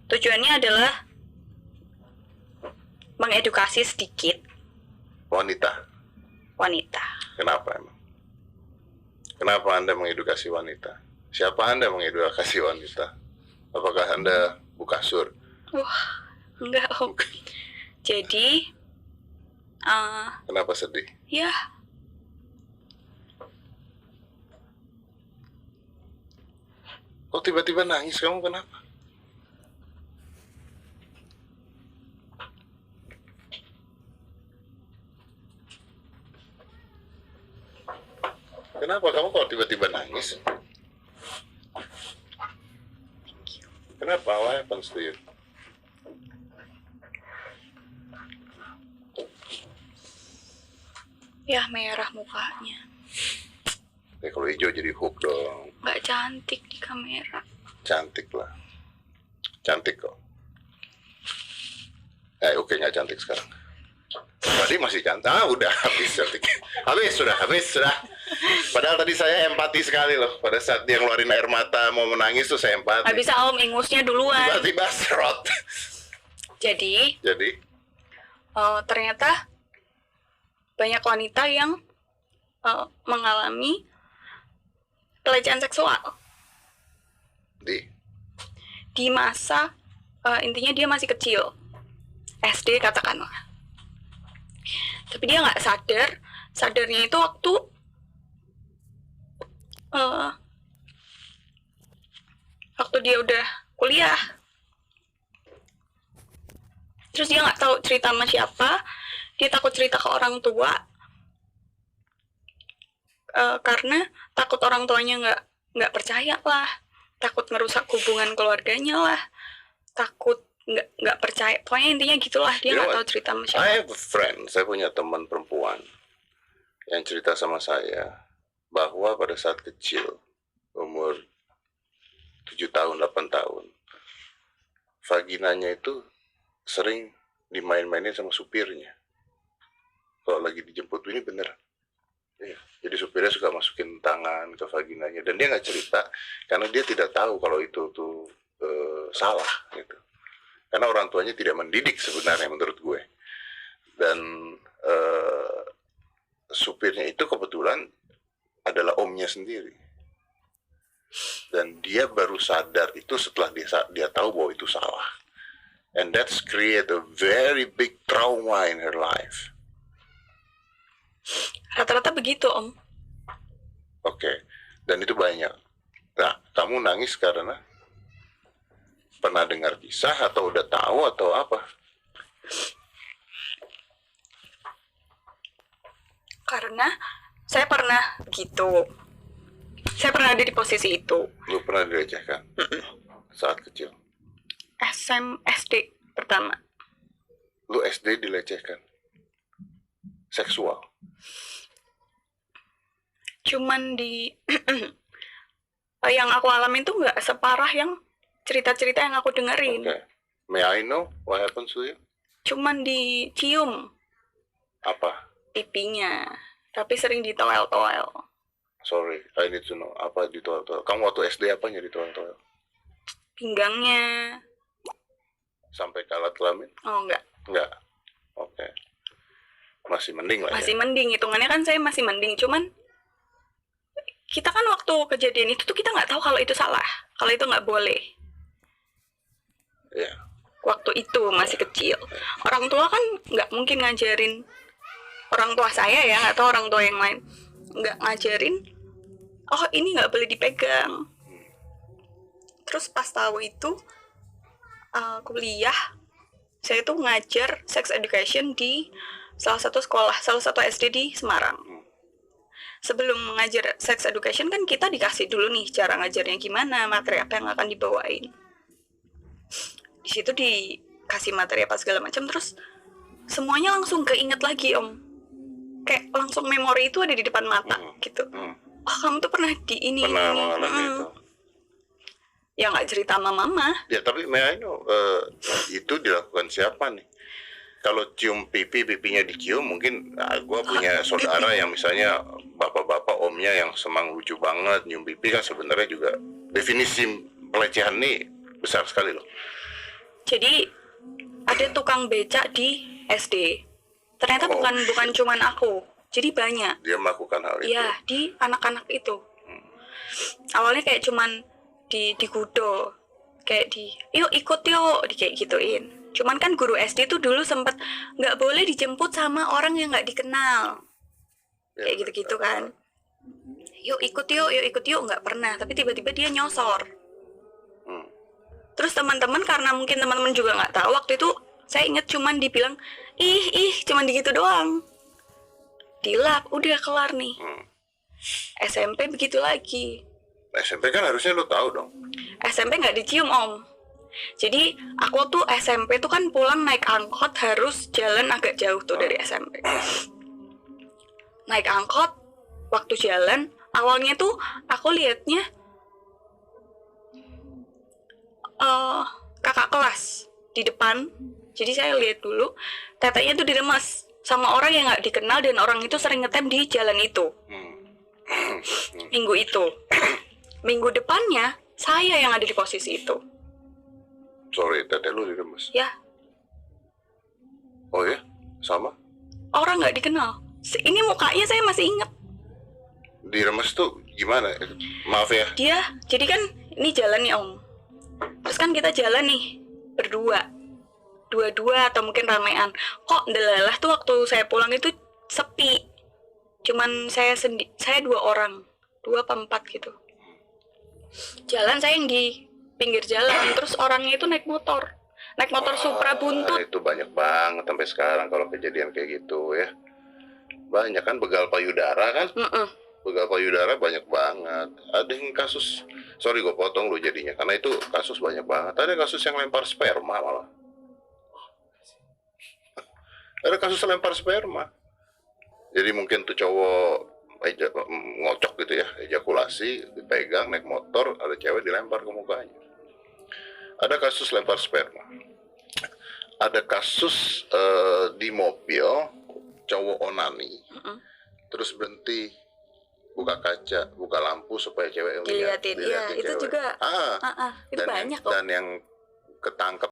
tujuannya adalah mengedukasi sedikit wanita. wanita. Kenapa emang? Kenapa Anda mengedukasi wanita? Siapa Anda mengedukasi wanita? Apakah Anda buka sur? Wah, enggak Om. Jadi, Kenapa sedih? ya Kok tiba-tiba nangis kamu, kenapa? Kenapa kamu kok tiba-tiba nangis? Kenapa? What happens to you? ya merah mukanya. Ya kalau hijau jadi hook dong. Nggak cantik di kamera. Cantik lah. Cantik kok. Oke, nggak cantik sekarang. Tadi masih cantik. Udah habis cantik. Habis sudah. Padahal tadi saya empati sekali loh. Pada saat dia ngeluarin air mata mau menangis tuh saya empati. Nggak bisa Om, ingusnya duluan. Tiba-tiba serot. Jadi, Jadi, ternyata banyak wanita yang mengalami pelecehan seksual di masa intinya dia masih kecil, SD katakanlah. Tapi dia nggak sadarnya itu waktu dia udah kuliah. Terus dia nggak tahu cerita sama siapa, dia takut cerita ke orang tua karena takut orang tuanya nggak percaya lah, takut ngerusak hubungan keluarganya lah, takut nggak percaya. Pokoknya intinya gitulah, dia nggak tahu cerita sama siapa. I have a friend, saya punya teman perempuan yang cerita sama saya bahwa pada saat kecil, umur 7 tahun, 8 tahun, vaginanya itu sering dimain-mainin sama supirnya. Kalau lagi dijemput, ini bener. Ya, jadi supirnya suka masukin tangan ke vaginanya dan dia nggak cerita karena dia tidak tahu kalau itu tuh salah gitu. Karena orang tuanya tidak mendidik sebenarnya menurut gue. Dan supirnya itu kebetulan adalah omnya sendiri. Dan dia baru sadar itu setelah dia tahu bahwa itu salah. And that's create a very big trauma in her life. Rata-rata begitu Om. Oke. Dan itu banyak. Nah, kamu nangis karena pernah dengar kisah atau udah tahu atau apa? Karena saya pernah begitu. Saya pernah ada di posisi itu. Lu pernah dilecehkan saat kecil? SD pertama. Lu SD dilecehkan? Seksual? Cuman di yang aku alamin tuh nggak separah yang cerita-cerita yang aku dengerin. Okay. May I know what happens to you? Cuman dicium Apa? pipinya, tapi sering ditoel-toel. Sorry, I need to know. Apa ditoel-toel? Kamu waktu SD apanya ditoel-toel? Pinggangnya. Sampai ke alat kelamin? Oh enggak. Enggak. Oke. Masih mending lah Masih ya? mending, hitungannya kan saya masih mending. Cuman kita kan waktu kejadian itu tuh kita nggak tahu kalau itu salah, kalau itu nggak boleh. Iya. Waktu itu masih kecil. Orang tua kan nggak mungkin ngajarin, orang tua saya ya, nggak tahu orang tua yang lain, nggak ngajarin, oh ini nggak boleh dipegang. Terus pas tahu itu, kuliah, saya tuh ngajar sex education di salah satu sekolah, salah satu SD di Semarang. Sebelum mengajar sex education kan kita dikasih dulu nih cara ngajarnya gimana, materi apa yang akan dibawain. Di situ dikasih materi apa segala macam, terus semuanya langsung keinget lagi Om. Kayak langsung memori itu ada di depan mata gitu. Oh kamu tuh pernah di ini. Pernah mengalami itu. Ya nggak cerita sama mama. Ya tapi may I know, itu dilakukan siapa nih? kalau cium pipinya dicium, mungkin gue punya saudara yang misalnya bapak-bapak omnya yang semang lucu banget nyium pipi, kan sebenarnya juga definisi pelecehan nih besar sekali loh. Jadi ada tukang becak di SD. Ternyata bukan cuman aku. Jadi banyak. Dia melakukan hal itu. Iya, di anak-anak itu. Awalnya kayak cuman digudo, kayak yuk ikut yuk, kayak gituin. Cuman kan guru SD tuh dulu sempet nggak boleh dijemput sama orang yang nggak dikenal, kayak gitu-gitu kan. Yuk ikut yuk, nggak pernah. Tapi tiba-tiba dia nyosor. Terus teman-teman, karena mungkin teman-teman juga nggak tahu, waktu itu saya inget cuman dibilang ih cuman gitu doang. Dilap, udah kelar nih. SMP begitu lagi. SMP kan harusnya lo tahu dong. SMP nggak dicium om. Jadi aku tuh SMP tuh kan pulang naik angkot, harus jalan agak jauh tuh dari SMP. Naik angkot, waktu jalan awalnya tuh aku liatnya kakak kelas di depan. Jadi saya lihat dulu tetenya tuh diremes sama orang yang nggak dikenal, dan orang itu sering ngetem di jalan itu. Minggu itu. Minggu depannya saya yang ada di posisi itu. Sorry, tete lu diremes. Ya. Oh ya, sama. Orang nggak dikenal. Ini mukanya saya masih ingat. Diremes tuh gimana? Maaf ya. Dia, jadi kan ini jalan nih om. Terus kan kita jalan nih berdua, dua atau mungkin ramean. Kok delalah tuh waktu saya pulang itu sepi. Cuman saya 2 orang, 2 apa 4 gitu. Jalan saya yang di pinggir jalan, terus orangnya itu naik motor Supra buntut. Itu banyak banget sampai sekarang kalau kejadian kayak gitu ya. Banyak kan begal payudara kan? Begal payudara banyak banget. Ada yang kasus, sorry gue potong lu jadinya, karena itu kasus banyak banget. Ada kasus yang lempar sperma malah. Ada kasus lempar sperma. Jadi mungkin tuh cowok ngocok gitu ya, ejakulasi, dipegang naik motor, ada cewek dilempar ke mukanya. Ada kasus lempar sperma. Ada kasus di mobil, cowok onani, terus berhenti, buka kaca, buka lampu supaya cewek dilihatin. Iya, itu cewek. juga. Itu dan banyak kok. Dan yang ketangkep